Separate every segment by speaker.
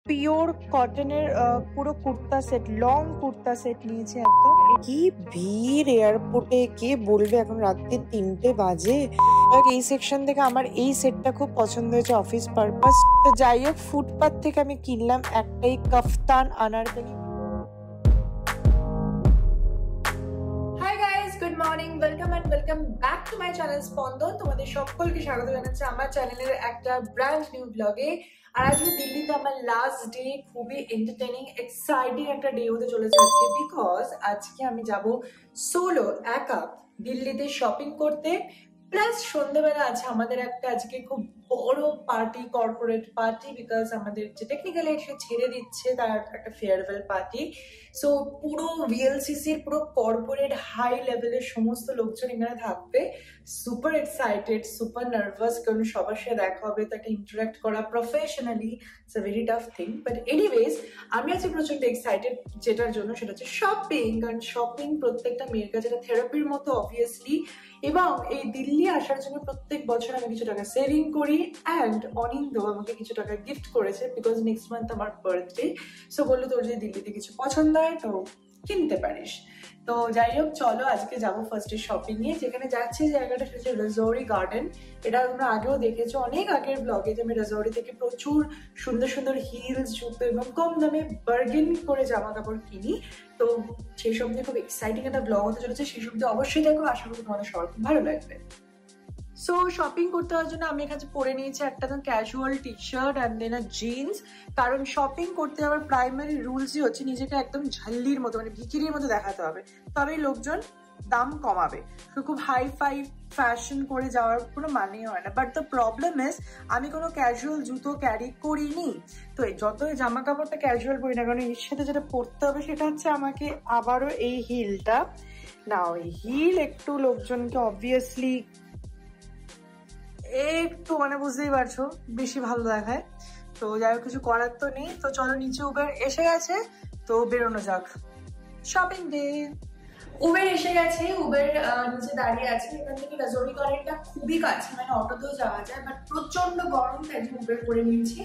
Speaker 1: Pure কটনের পুরো kurta set, long kurta set নিয়েছে একদম। কি ভিড় এয়ারপোর্টে, কে বলবে এখন রাত্রি 3টে বাজে। এই সেকশন থেকে আমার এই সেটটা খুব পছন্দ হয়েছে অফিস পারপাস। তো যাই হোক, ফুটপাথ থেকে আমি কিনলাম একটাই kaftan anarkali.
Speaker 2: Hi guys, good morning, welcome back to my channel Spandan. তোমাদের সকলকে স্বাগত জানাচ্ছি আমার চ্যানেলের একটা ব্র্যান্ড নিউ ব্লগে। আর আজকে দিল্লিতে আমার লাস্ট ডে, খুবই এন্টারটেইনিং এক্সাইটিং একটা ডে হতে চলেছে আজকে, বিকজ আজকে আমি যাব সোলো একা দিল্লিতে শপিং করতে। প্লাস সন্ধ্যেবেলা আছে আমাদের একটা আজকে খুব বড় পার্টি, কর্পোরেট পার্টি, বিকজ আমাদের যে টেকনিক্যাল এড সে ছেড়ে দিচ্ছে, তার একটা ফেয়ারওয়েল পার্টি। সো পুরো ভিএলসিসির পুরো কর্পোরেট হাই লেভেলের সমস্ত লোকজন এখানে থাকবে। সুপার এক্সাইটেড, সুপার নার্ভাস, কারণ সবার সাথে দেখা হবে, তাকে ইন্টারাক্ট করা professionally it's a very tough thing. But anyways, আমি আজকে প্রচন্ড এক্সাইটেড যেটার জন্য, সেটা হচ্ছে শপিং। কারণ শপিং প্রত্যেকটা মেয়ের কাছে একটা থেরাপির মতো অবভিয়াসলি। এবং এই দিল্লি আসার জন্য প্রত্যেক বছর আমি কিছু টাকা সেভিং করি, অ্যান্ড অনিন্দ আমাকে কিছু টাকা গিফট করেছে বিকজ নেক্সট মান্থ আমার বার্থডে। সো বললো তোর যদি দিল্লিতে কিছু পছন্দ হয় তো কিনতে পারিস। তো যাই হোক, চলো আজকে যাবো ফার্স্টে শপিং এ। যেখানে যাচ্ছি জায়গাটা সেটা হচ্ছে রাজৌরি গার্ডেন। এটা তোমরা আগেও দেখেছো অনেক আগের ব্লগে, যে আমি রাজৌরি থেকে প্রচুর সুন্দর সুন্দর হিলস, জুতো এবং কম দামে বার্গেন করে জামা কাপড় কিনি। তো সেই সব দিয়ে খুব এক্সাইটিং একটা ব্লগ হতে চলেছে, সেই সব দিয়ে অবশ্যই দেখো, আশা করি তোমাদের সবার খুব ভালো লাগবে। সো শপিং করতে হওয়ার জন্য আমি এখানে পরে নিয়েছি একটা casual T shirt and then a jeans. কারণ শপিং করতে যাওয়ার প্রাইমারি রুলসই হচ্ছে নিজেকে একদম ঝাল্লির মতো, মানে ভিখিরির মতো দেখাতে হবে, তবেই লোকজন দাম কমাবে। তো খুব হাই ফাই ফ্যাশন করে যাওয়ার কোনো মানেই হয় না। বাট দ্য প্রবলেম ইজ, আমি কোনো ক্যাজুয়াল জুতো ক্যারি করিনি। তো যতই জামা কাপড়টা ক্যাজুয়াল পরি না, কারণ এর সাথে যেটা পরতে হবে সেটা হচ্ছে আমাকে আবারও এই হিলটা। না, ওই হিল একটু লোকজনকে অবভিয়াসলি একটু, মানে বুঝতেই পারছো, বেশি ভালো দেখায়। তো যাই হোক, কিছু করার তো নেই। তো চলো, নিচে উবের এসে গেছে, তো বেরোনো যাক। Shopping day. উবের এসে গেছে, উবের নিচে দাঁড়িয়ে আছে। এখান থেকে রাজৌরি গার্ডেনটা খুবই কাছে, মানে অটোতেও যাওয়া যায়, বাট প্রচন্ড গরম, তাই জন্য উবের করে নিয়েছি।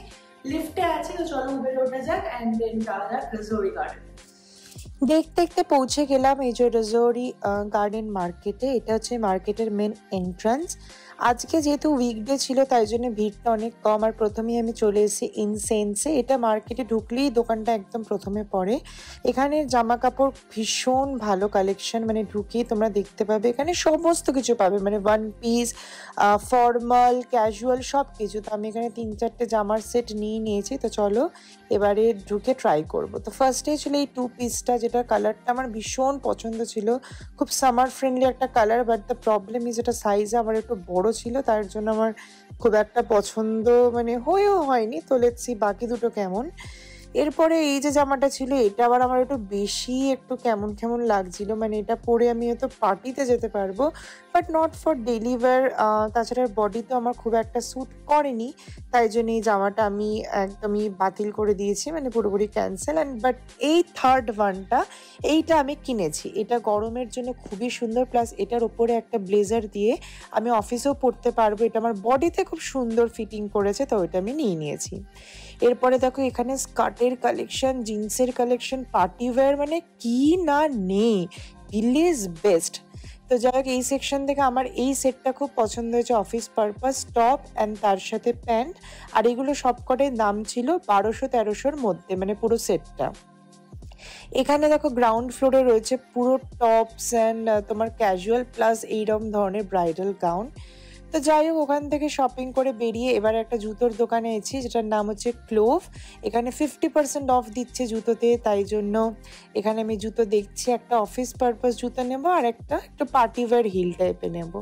Speaker 2: লিফটে আছে, তো চলো উবের ওঠা যাক অ্যান্ড দেন যাওয়া যাক রাজৌরি গার্ডেন।
Speaker 1: দেখতে দেখতে পৌঁছে গেলাম এই যে রাজৌরি গার্ডেন মার্কেটে। এটা হচ্ছে মার্কেটের মেন এন্ট্রান্স। আজকে যেহেতু উইকডে ছিল তাই জন্য ভিড়টা অনেক কম। আর প্রথমেই আমি চলে এসেছি ইনসেন্সে। এটা মার্কেটে ঢুকলেই দোকানটা একদম প্রথমে পড়ে। এখানে জামা কাপড় ভীষণ ভালো কালেকশন, মানে ঢুকিয়ে তোমরা দেখতে পাবে এখানে সমস্ত কিছু পাবে, মানে ওয়ান পিস, ফর্মাল, ক্যাজুয়াল সব কিছু। তো আমি এখানে 3-4টে জামার সেট নিয়ে নিয়েছি। তো চলো এবারে ঢুকে ট্রাই করব। তো ফার্স্টে ছিল এই 2 পিসটা, যেটা কালারটা আমার ভীষণ পছন্দ ছিল, খুব সামার ফ্রেন্ডলি একটা colour. But the problem is এটা সাইজে আমার একটু বড় ছিল, তার জন্য আমার খুব একটা পছন্দ মানে হয়েও হয়নি। তো লেটস সি বাকি দুটো কেমন। এরপরে এই যে জামাটা ছিল, এটা আবার আমার একটু বেশি একটু কেমন কেমন লাগছিল, মানে এটা পরে আমি হয়তো পার্টিতে যেতে পারবো, but not for daily wear. তাছাড়া বডি তো আমার খুব একটা স্যুট করেনি, তাই জন্য এই জামাটা আমি একদমই বাতিল করে দিয়েছি, মানে পুরোপুরি ক্যান্সেল। অ্যান্ড বাট এই থার্ড ওয়ানটা, এইটা আমি কিনেছি। এটা গরমের জন্য খুবই সুন্দর, প্লাস এটার ওপরে একটা ব্লেজার দিয়ে আমি অফিসেও পরতে পারবো। এটা আমার বডিতে খুব সুন্দর ফিটিং করেছে, তো ওইটা আমি নিয়ে নিয়েছি। এরপরে দেখো এখানে স্কার্টের কালেকশন, জিন্সের কালেকশন, পার্টি ওয়্যার, মানে কি না নেই। Delhi is best. তো যাই হোক, এই সেকশন থেকে আমার এই সেটটা খুব পছন্দ হয়েছে, অফিস পারপাস টপ অ্যান্ড তার সাথে প্যান্ট। আর এগুলো সবকটাই দাম ছিল 1200-1300-র মধ্যে, মানে পুরো সেটটা। এখানে দেখো গ্রাউন্ড ফ্লোরে রয়েছে পুরো টপস অ্যান্ড তোমার ক্যাজুয়াল প্লাস এইরকম ধরনের ব্রাইডাল গাউন। তো যাই হোক, ওখান থেকে শপিং করে বেরিয়ে এবার একটা জুতোর দোকানে এসেছি, যেটার নাম হচ্ছে ক্লোভ। এখানে 50% অফ দিচ্ছে জুতোতে, তাই জন্য এখানে আমি জুতো দেখছি। একটা অফিস পারপাস জুতো নেবো আর একটা একটু পার্টি ওয়্যার হিল টাইপের নেবো।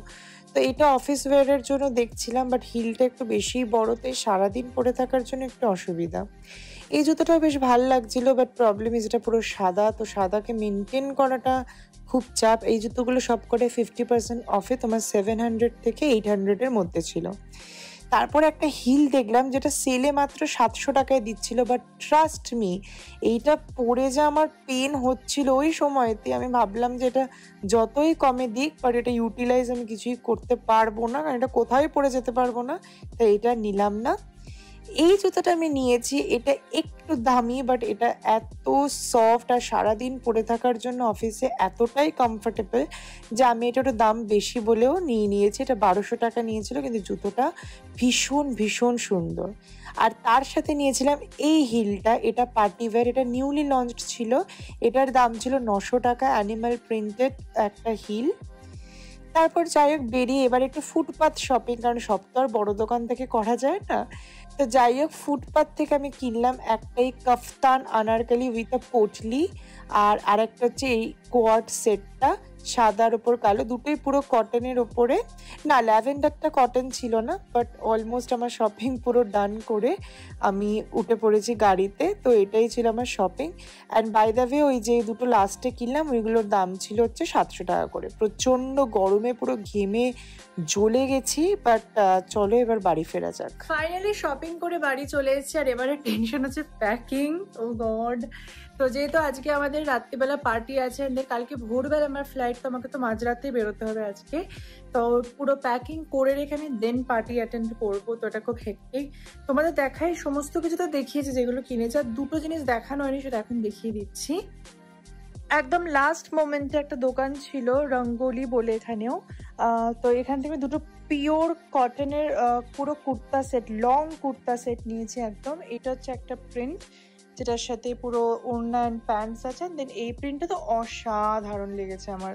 Speaker 1: তো এটা অফিস ওয়্যারের জন্য দেখছিলাম, বাট হিলটা একটু বেশি বড়, তাই সারাদিন পরে থাকার জন্য একটু অসুবিধা। এই জুতোটাও বেশ ভালো লাগছিল, বাট প্রবলেম ইজ এটা পুরো সাদা, তো সাদাকে মেনটেন করাটা খুব চাপ। এই জুতোগুলো সবকটাই 50% অফে তোমার 700 থেকে 800-এর মধ্যে ছিল। তারপরে একটা হিল দেখলাম যেটা সেলে মাত্র 700 টাকায় দিচ্ছিল, বাট ট্রাস্ট মি, এইটা পরে যা আমার পেন হচ্ছিল ওই সময়তে, আমি ভাবলাম যে এটা যতই কমে দিক, বাট এটা ইউটিলাইজ আমি কিছুই করতে পারবো না, কারণ এটা কোথায় পরে যেতে পারবো না, তাই এটা নিলাম না। এই জুতোটা আমি নিয়েছি, এটা একটু দামি বাট এটা এত সফট আর সারাদিন পরে থাকার জন্য অফিসে এতটাই কমফোর্টেবল যে আমি এটার দাম বেশি বলেও নিয়েছি। এটা 1200 টাকা নিয়েছিল, কিন্তু জুতোটা ভীষণ ভীষণ সুন্দর। আর তার সাথে নিয়েছিলাম এই হিলটা, এটা পার্টি ওয়্যার, এটা নিউলি লঞ্চড ছিল। এটার দাম ছিল 900 টাকা, অ্যানিমাল প্রিন্টেড একটা হিল। তারপর যাই হোক বেরিয়ে এবার একটু ফুটপাথ শপিং, কারণ সব তো আর বড় দোকান থেকে করা যায় না। তো যাই হোক ফুটপাথ থেকে আমি কিনলাম একটাই kaftan Anarkali with a potli, আর আরেকটা হচ্ছে এই কোয়ার্ড সেটটা, সাদার ওপর কালো, দুটোই পুরো কটনের ওপরে। না, ল্যাভেন্ডারটা কটন ছিল না, বাট অলমোস্ট আমার শপিং পুরো ডান করে আমি উঠে পড়েছি গাড়িতে। তো এটাই ছিল আমার shopping. And by the way ওই যে দুটো লাস্টে কিনলাম ওইগুলোর দাম ছিল হচ্ছে 700 টাকা করে। প্রচণ্ড গরমে পুরো ঘেমে জ্বলে গেছি, বাট চলো এবার বাড়ি ফেরা যাক।
Speaker 2: ফাইনালি শপিং করে বাড়ি চলে এসেছি, আর এবারে টেনশন হচ্ছে প্যাকিং। ও গড। তো যেহেতু আজকে আমাদের রাত্রিবেলা পার্টি আছে, কালকে ভোরবেলা আমার ফ্লাইট, তো আমাকে তো মাঝরাতেই বেরোতে হবে আজকে। তো পুরো প্যাকিং করে রেখে আমি দেন পার্টি অ্যাটেন্ড করবো। তো এটা খুব হেক্টিক। তোমাদের দেখাই, সমস্ত কিছু তো দেখিয়েছি যেগুলো কিনেছি, আর দুটো জিনিস দেখানো হয়নি, সেটা এখন দেখিয়ে দিচ্ছি। একদম লাস্ট মোমেন্টে একটা দোকান ছিল রঙ্গোলি বলে এখানেও। তো এখান থেকে দুটো পিওর কটনের পুরো kurta set, long kurta set নিয়েছি একদম। এটা হচ্ছে একটা প্রিন্ট যেটার সাথে পুরো ওড়না অ্যান্ড প্যান্টস আছে। দেন এই প্রিন্টটা তো অসাধারণ লেগেছে আমার।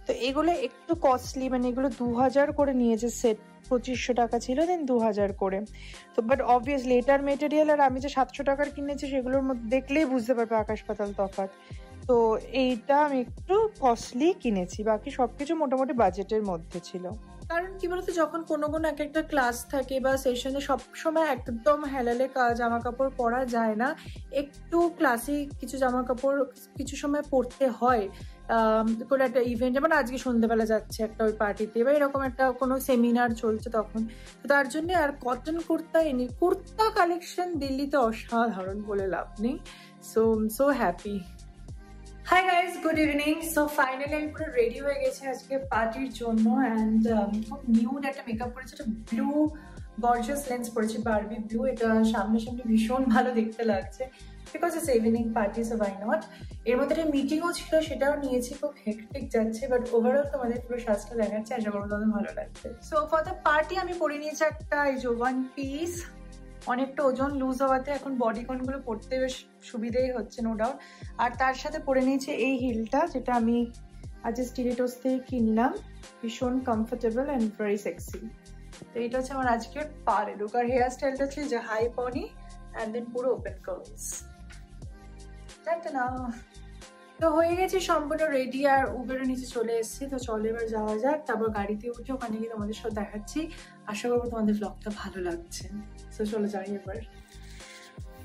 Speaker 2: তো এগুলো একটু কস্টলি, মানে এগুলো 2000 করে নিয়েছে সেট, 2500 টাকা ছিল, দেন 2000 করে। তো বাট অবভিয়াসলি এটার মেটেরিয়াল আর আমি যে 700 টাকার কিনেছি সেগুলোর মধ্যে দেখলেই বুঝতে পারবে আকাশ পাতাল তফাৎ। তো এইটা আমি একটু কস্টলি কিনেছি, বাকি সবকিছু মোটামুটি বাজেটের মধ্যে ছিল। কারণ কি বলতো, যখন কোনো এক একটা ক্লাস থাকে বা সেশনে সবসময় একদম হেলালে জামা কাপড় পরা যায় না, একটু ক্লাসিক কিছু জামা কাপড় কিছু সময় পরতে হয়। কোনো একটা ইভেন্ট, যেমন আজকে সন্ধ্যেবেলা যাচ্ছে একটা ওই পার্টিতে, বা এরকম একটা কোনো সেমিনার চলছে তখন। তো তার জন্য আর কটন কুর্তা কুর্তা কালেকশন দিল্লিতে অসাধারণ, বলে লাভ নেই। So happy. Hi guys, good evening. So finally আমি পুরো রেডি হয়ে গেছি আজকে পার্টির জন্য। অ্যান্ড খুব নিউড একটা মেকআপ করেছি, একটা ব্লু গর্জিয়াস লেন্স পরেছি, বারবি ব্লু। এটা সামনে ভীষণ ভালো দেখতে লাগছে, because it's evening party, so why not. এর মধ্যে একটা মিটিংও ছিল, সেটাও নিয়েছি, খুব হেক্টিক যাচ্ছে। বাট ওভারঅল তোমাদের পুরো সাজটা দেখাচ্ছে, আশা করবো তোমাদের ভালো লাগছে। সো ফর দ্য পার্টি আমি পরে নিয়েছি একটা এই যে ওয়ান পিস, অনেকটা ওজন লুজ হওয়াতে এখন বডিকনগুলো পরতে বেশ সুবিধেই হচ্ছে, নো ডাউট। আর তার সাথে পরে নিয়েছি এই হিলটা, যেটা আমি আজ স্টিলেটোস থেকে কিনলাম, ভীষণ কমফোর্টেবল অ্যান্ড ভেরি সেক্সি। তো এটা হচ্ছে আমার আজকের পারে লুক। আর হেয়ার স্টাইলটা হচ্ছে যে হাই পনি অ্যান্ড দেন পুরো ওপেন কার্লস। না, তো হয়ে গেছি সম্পূর্ণ রেডি, আর উবেরের নিচে চলে এসেছি। তো চলো এবার যাওয়া যাক, তারপর গাড়িতে উঠে ওখানে গিয়ে তোমাদের সাথে দেখাচ্ছি। আশা করবো তোমাদের ব্লগটা ভালো লাগছে। তো চলো যাই এবার।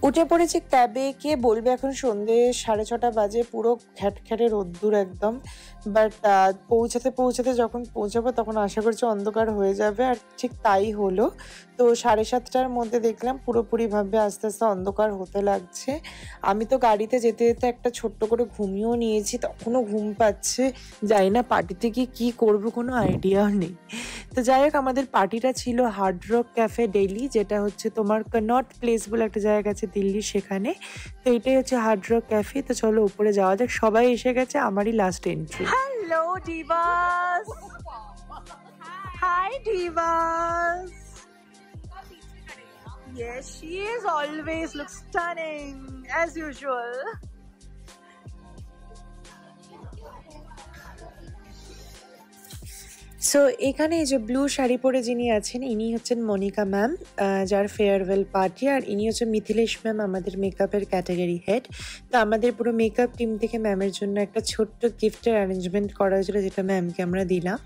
Speaker 1: উঠে পড়েছি ক্যাবে, কে বলবে এখন সন্ধে 6:30 বাজে, পুরো খ্যাটখ্যাটে রোদ্দুর একদম। বাট পৌঁছাতে যখন পৌঁছাবো তখন আশা করছি অন্ধকার হয়ে যাবে, আর ঠিক তাই হলো। তো 7:30টার মধ্যে দেখলাম পুরোপুরিভাবে আস্তে আস্তে অন্ধকার হতে লাগছে। আমি তো গাড়িতে যেতে যেতে একটা ছোট্ট করে ঘুমিয়েও নিয়েছি, তখনও ঘুম পাচ্ছে। জানি না পার্টিতে গিয়ে কী করবো, কোনো আইডিয়াও নেই। তো যাই হোক আমাদের পার্টিটা ছিল হার্ড রক ক্যাফে দিল্লি, যেটা হচ্ছে তোমার কনট প্লেস বলে একটা জায়গা আছে দিল্লি, সেখানে। তো এটাই হচ্ছে হার্ড রক ক্যাফে। তো চলো উপরে যাওয়া যাক, সবাই এসে গেছে, আমারই last entry. Hello divas, hi divas. Yes, she is always looks stunning as usual. So এখানে এই যে ব্লু শাড়ি পরে যিনি আছেন ইনি হচ্ছেন মনিকা ম্যাম, যার ফেয়ারওয়েল পার্টি। আর ইনি হচ্ছে মিথিলেশ ম্যাম, আমাদের মেকআপের ক্যাটাগরি হেড। তো আমাদের পুরো মেকআপ টিম থেকে ম্যামের জন্য একটা ছোট্ট গিফটের অ্যারেঞ্জমেন্ট করা হয়েছিল, যেটা ম্যামকে আমরা দিলাম।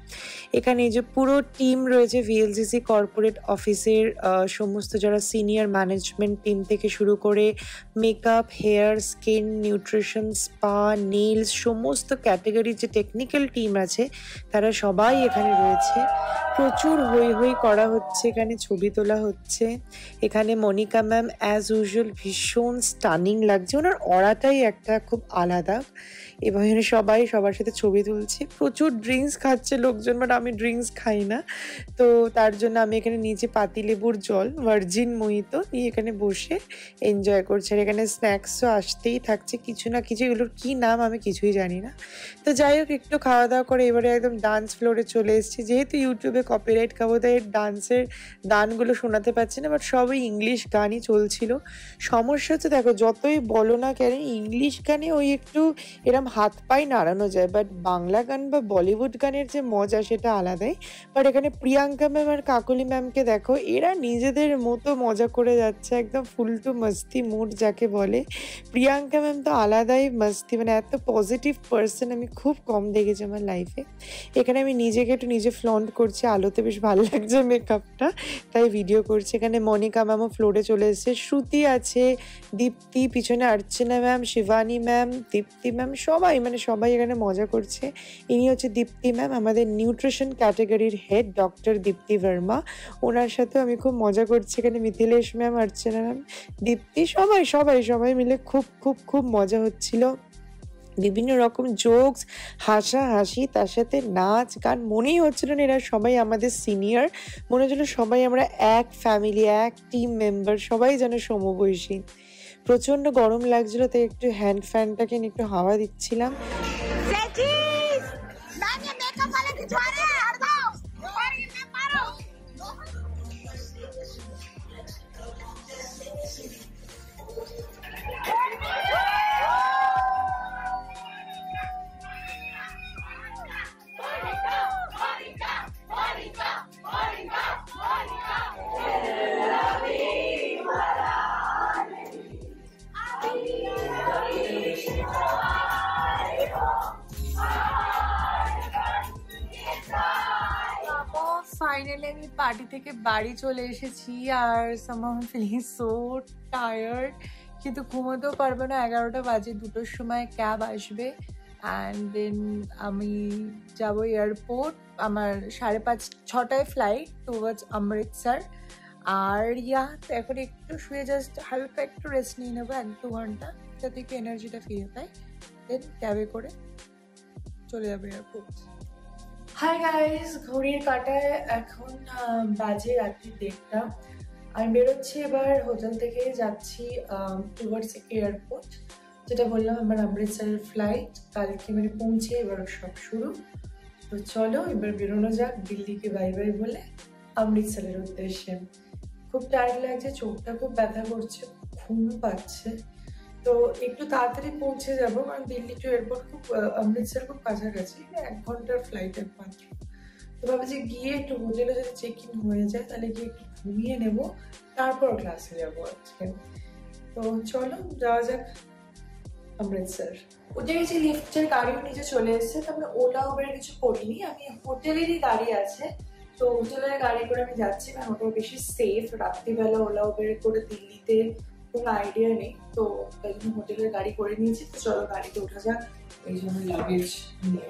Speaker 1: এখানে এই যে পুরো টিম রয়েছে ভিএলসিসি কর্পোরেট অফিসের, সমস্ত যারা সিনিয়র ম্যানেজমেন্ট টিম থেকে শুরু করে makeup, hair, skin, nutrition, spa, nails, সমস্ত ক্যাটাগরির যে টেকনিক্যাল টিম আছে তারা সবাই এখানে এখানে রয়েছে। প্রচুর হৈ হৈ করা হচ্ছে, এখানে ছবি তোলা হচ্ছে। এখানে মনিকা ম্যাম অ্যাজ ইউজুয়াল ভীষণ স্টানিং লাগছে, ওনার অরাটাই একটা খুব আলাদা। এবং এখানে সবাই সবার সাথে ছবি তুলছে, প্রচুর ড্রিঙ্কস খাচ্ছে লোকজন, বাট আমি ড্রিঙ্কস খাই না। তো তার জন্য আমি এখানে নিচে পাতিলেবুর জল ভার্জিন মোহিত নিয়ে এখানে বসে এনজয় করছি। আর এখানে স্ন্যাক্সও আসতেই থাকছে কিছু না কিছু, এগুলোর কী নাম আমি কিছুই জানি না। তো যাই হোক, একটু খাওয়া দাওয়া করে এবারে একদম ডান্স ফ্লোরে চলে এসেছি। যেহেতু ইউটিউবে কপিরাইট খাবো, তাই ডান্সের গানগুলো শোনাতে পারছি না, বাট সবই ইংলিশ গানই চলছিল। সমস্যা হচ্ছে দেখো, যতই বলো না কেন ইংলিশ গানে ওই একটু এরম হাত পায়ে নাড়ানো যায়, বাট বাংলা গান বা বলিউড গানের যে মজা সেটা আলাদাই। বাট এখানে প্রিয়াঙ্কা ম্যাম আর কাকলি ম্যামকে দেখো, এরা নিজেদের মতো মজা করে যাচ্ছে, একদম ফুল টু মস্তি মুড যাকে বলে। প্রিয়াঙ্কা ম্যাম তো আলাদাই মস্তি, মানে এত পজিটিভ পার্সন আমি খুব কম দেখেছি আমার লাইফে। এখানে আমি নিজেকে একটু নিজে ফ্লন্ট করছি, আলোতে বেশ ভালো লাগছে মেকআপটা, তাই ভিডিও করছি। এখানে মনিকা ম্যামও ফ্লোরে চলে এসেছে, শ্রুতি আছে, দীপ্তি, পিছনে অর্চনা ম্যাম, শিবানী ম্যাম, দীপ্তি ম্যাম, সবাই মানে সবাই এখানে মজা করছে। ইনি হচ্ছে দীপ্তি ম্যাম, আমাদের নিউট্রিশন ক্যাটাগরির হেড ডক্টর দীপ্তি ভার্মা। ওনার সাথেও আমি খুব মজা করছি। এখানে মিথিলেশ ম্যাম, অর্চনা ম্যাম, দীপ্তি, সবাই সবাই সবাই মিলে খুব খুব খুব মজা হচ্ছিল। বিভিন্ন রকম জোকস, হাসাহাসি, তার সাথে নাচ গান, মনেই হচ্ছিল না এরা সবাই আমাদের সিনিয়র, মনে হচ্ছিল সবাই আমরা এক ফ্যামিলি, এক টিম মেম্বার, সবাই যেন সমবয়সী। প্রচণ্ড গরম লাগছিল, তাই একটু হ্যান্ড ফ্যানটাকে নিয়ে একটু হাওয়া দিচ্ছিলাম। ফাইনালি আমি পার্টি থেকে বাড়ি চলে এসেছি, আর সামহাউ ফিলিং সো টায়ার্ড, কিন্তু ঘুমোতেও পারবো না। 11টা বাজে, 2টোর সময় ক্যাব আসবে, অ্যান্ড দেন আমি যাব এয়ারপোর্ট। আমার 5:30-6টায় ফ্লাইট টুয়ার্ডস অমৃতসর। আর তো এখন একটু শুয়ে জাস্ট হালকা একটু রেস্ট নিয়ে নেবো 1-2 ঘন্টা, যাতে একটু এনার্জিটা ফিরে পাই। দেন ক্যাবে করে চলে যাবো এয়ারপোর্ট। হাই গাইস, ঘড়ির কাঁটায় এখন বাজে রাত্রি 1:30। আমি বেরোচ্ছি এবার হোটেল থেকে, যাচ্ছি টুয়ার্ডস এয়ারপোর্ট। যেটা বললাম আমার অমৃতসরের ফ্লাইট কালকে মানে পৌঁছে, এবার সব শুরু। তো চলো এবার বেরোনো যাক দিল্লিকে বাই বাই বলে অমৃতসরের উদ্দেশ্যে। খুব টায়ার্ড লাগছে, চোখটা খুব ব্যথা করছে, ঘুম পাচ্ছে। তো একটু তাড়াতাড়ি পৌঁছে যাবো, কারণ দিল্লি টু এয়ারপোর্ট খুব অমৃতসর খুব কাছাকাছি, 1 ঘন্টার ফ্লাইট একমাত্র। তো ভাবছি গিয়ে একটু হোটেলে যদি চেক ইন হয়ে যায় তাহলে গিয়ে একটু ঘুমিয়ে নেবো, তারপর ক্লাসে যাবো আজকে। তো চলো যাওয়া যাক অমৃতসর। উঠে গেছি, লিফটের গাড়িও নিচে চলে এসেছে। তো আমি ওলা উবের কিছু করিনি, আমি হোটেলেরই গাড়ি আছে, তো হোটেলের গাড়ি করে আমি যাচ্ছি, কারণ ওটা বেশি সেফ। রাত্রিবেলা ওলা উবের করে দিল্লিতে কোনো আইডিয়া নেই, তো তাই জন্য হোটেলের গাড়ি করে নিয়েছি। তো চলো গাড়িতে ওঠা যাক, এই জন্য লাগেজ নিয়ে।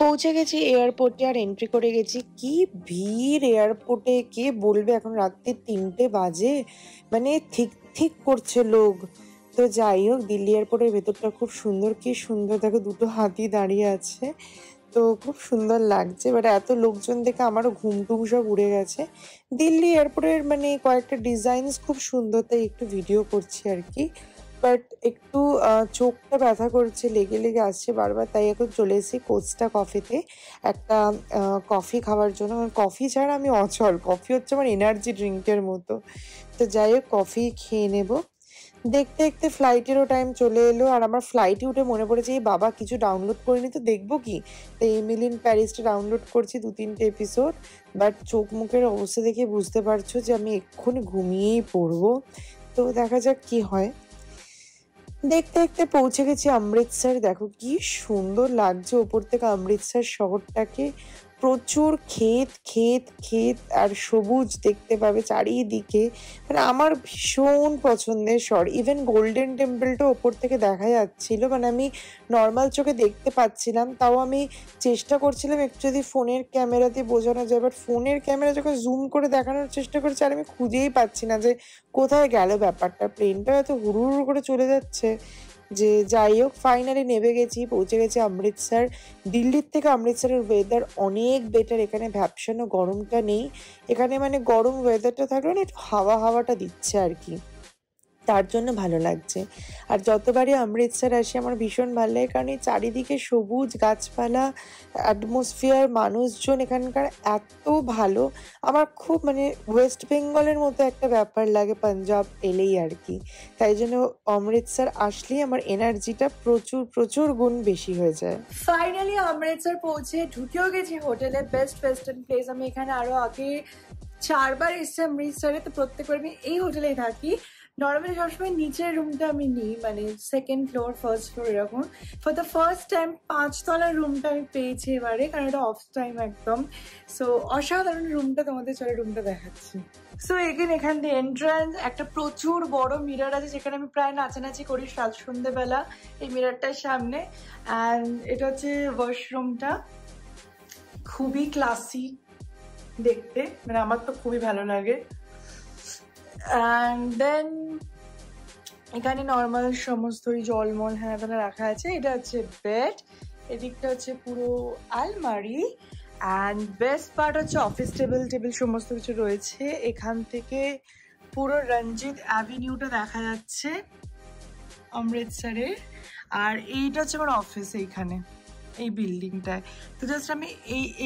Speaker 1: পৌঁছে গেছি এয়ারপোর্টে, আর এন্ট্রি করে গেছি। কি ভিড় এয়ারপোর্টে, কে বলবে, এখন রাত্রি 3টে বাজে, মানে ঠিক ঠিক করছে লোক। তো যাই হোক, দিল্লি এয়ারপোর্টের ভেতরটা খুব সুন্দর, কি সুন্দর দেখো, 2টো হাতি দাঁড়িয়ে আছে, তো খুব সুন্দর লাগছে। বাট এত লোকজন দেখে আমারও ঘুম টুম সব উড়ে গেছে। দিল্লি এয়ারপোর্টের মানে কয়েকটা ডিজাইনস খুব সুন্দর, তাই একটু ভিডিও করছি আর কি। বাট একটু চোখটা ব্যথা করছে, লেগে লেগে আসছে বারবার, তাই এখন চলে এসেছি কোস্টা কফিতে একটা কফি খাওয়ার জন্য। কফি ছাড়া আমি অচল, কফি হচ্ছে আমার এনার্জি ড্রিঙ্কের মতো। তো যাই হোক, কফি খেয়ে নেব। দেখতে দেখতে ফ্লাইটেরও টাইম চলে এলো, আর আমার ফ্লাইটে উঠে মনে পড়েছে এই বাবা কিছু ডাউনলোড করিনি, তো দেখবো কি, তাই এমিলি ইন প্যারিসটা ডাউনলোড করছি 2-3টে এপিসোড। বাট চোখ মুখের অবস্থা দেখে বুঝতে পারছো যে আমি এক্ষুনি ঘুমিয়েই পড়বো। তো দেখা যাক কি হয়। দেখতে দেখতে পৌঁছে গেছি অমৃতসর। দেখো কি সুন্দর লাগছে ওপর থেকে অমৃতসর শহরটাকে, প্রচুর ক্ষেত ক্ষেত ক্ষেত আর সবুজ দেখতে পাবে চারিদিকে। মানে আমার ভীষণ পছন্দের শহর। ইভেন গোল্ডেন টেম্পলটা ওপর থেকে দেখা যাচ্ছিল, মানে আমি নর্মাল চোখে দেখতে পাচ্ছিলাম, তাও আমি চেষ্টা করছিলাম একটু যদি ফোনের ক্যামেরাতে বোঝানো যায়, বাট ফোনের ক্যামেরা যখন জুম করে দেখানোর চেষ্টা করছি আর আমি খুঁজেই পাচ্ছি না যে কোথায় গেল ব্যাপারটা। প্লেনটা এত হুড় হুড় করে চলে যাচ্ছে যে যাই হোক, ফাইনালি নেমে গেছি, পৌঁছে গেছি অমৃতসর। দিল্লির থেকে অমৃতসরের ওয়েদার অনেক বেটার, এখানে ভ্যাপসানো গরমটা নেই। এখানে মানে গরম ওয়েদারটা থাকলেও না একটু হাওয়া হাওয়াটা দিচ্ছে আর কি, তার জন্য ভালো লাগছে। আর যতবারই অমৃতসর আসি আমার ভীষণ ভালো লাগে, কারণ এই চারিদিকে সবুজ গাছপালা, অ্যাটমসফিয়ার, মানুষজন এখানকার এত ভালো। আমার খুব মানে ওয়েস্ট বেঙ্গলের মতো একটা ব্যাপার লাগে পাঞ্জাব এলেই আর কি। তাই জন্য অমৃতসর আসলেই আমার এনার্জিটা প্রচুর প্রচুর গুণ বেশি হয়ে যায়।
Speaker 2: ফাইনালি অমৃতসর পৌঁছে ঢুকেও গেছি হোটেলে, বেস্ট ওয়েস্টার্ন প্লেস। আমি এখানে আরো আগে 4বার এসেছি অমৃতসরে, তো প্রত্যেকবার আমি এই হোটেলেই থাকি। নর্মালি সবসময় নিচের রুমটা আমি নিই, মানে সেকেন্ড ফ্লোর ফার্স্ট ফ্লোর এরকম। ফর দ্য ফার্স্ট টাইম 5তলার রুমটা আমি পেয়েছি এবারে, কারণ এটা অফ টাইম একদম। সো অসাধারণ রুমটা, তোমাদের চলে রুমটা দেখাচ্ছি। সো এখান দিয়ে এন্ট্রান্স, একটা প্রচুর বড় মিরর আছে যেখানে আমি প্রায় নাচানাচি করি সাত সন্ধ্যেবেলা এই মিররটার সামনে। অ্যান্ড এটা হচ্ছে ওয়াশরুমটা, খুবই ক্লাসি দেখতে, মানে আমার তো খুবই ভালো লাগে। অ্যান্ড দেন এখানে নর্মাল সমস্ত ওই জলমল হ্যাঁ রাখা আছে। এটা হচ্ছে বেড, এদিকটা হচ্ছে পুরো আলমারি। অ্যান্ড বেস্ট পার্ট হচ্ছে অফিস টেবিল সমস্ত কিছু রয়েছে। এখান থেকে পুরো রঞ্জিত অ্যাভিনিউটা দেখা যাচ্ছে অমৃতসরে। আর এইটা হচ্ছে আমার অফিস, এইখানে এই বিল্ডিংটায়। তো জাস্ট আমি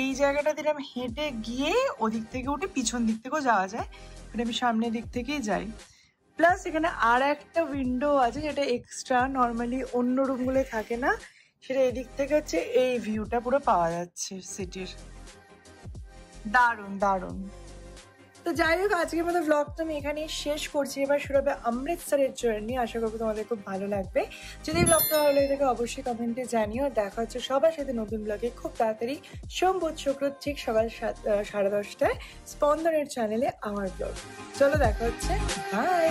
Speaker 2: এই জায়গাটা দিয়ে আমি হেঁটে গিয়ে ওদিক থেকে উঠে পিছন দিক থেকেও যাওয়া যায়, বাট আমি সামনের দিক থেকেই যাই। প্লাস এখানে আর একটা উইন্ডো আছে যেটা এক্সট্রা, নর্মালি অন্য রুমগুলো থাকে না, সেটা এদিক থেকে হচ্ছে এই ভিউটা পুরো পাওয়া যাচ্ছে সিটির। দারুণ দারুণ। তো যাই হোক, আজকের মতো ব্লগটা আমি এখানেই শেষ করছি। এবার শুরু হবে অমৃতসরের জার্নি, আশা করবো তোমাদের খুব ভালো লাগবে। যদি ব্লগটা ভালো লাগে থাকে অবশ্যই কমেন্টে জানিও। দেখা হচ্ছে সবার সাথে নতুন ব্লগে খুব তাড়াতাড়ি, সোম বুধ শুক্র ঠিক সকাল 10:30টায় স্পন্দনের চ্যানেলে আমার ব্লগ। চলো দেখা হচ্ছে, বাই।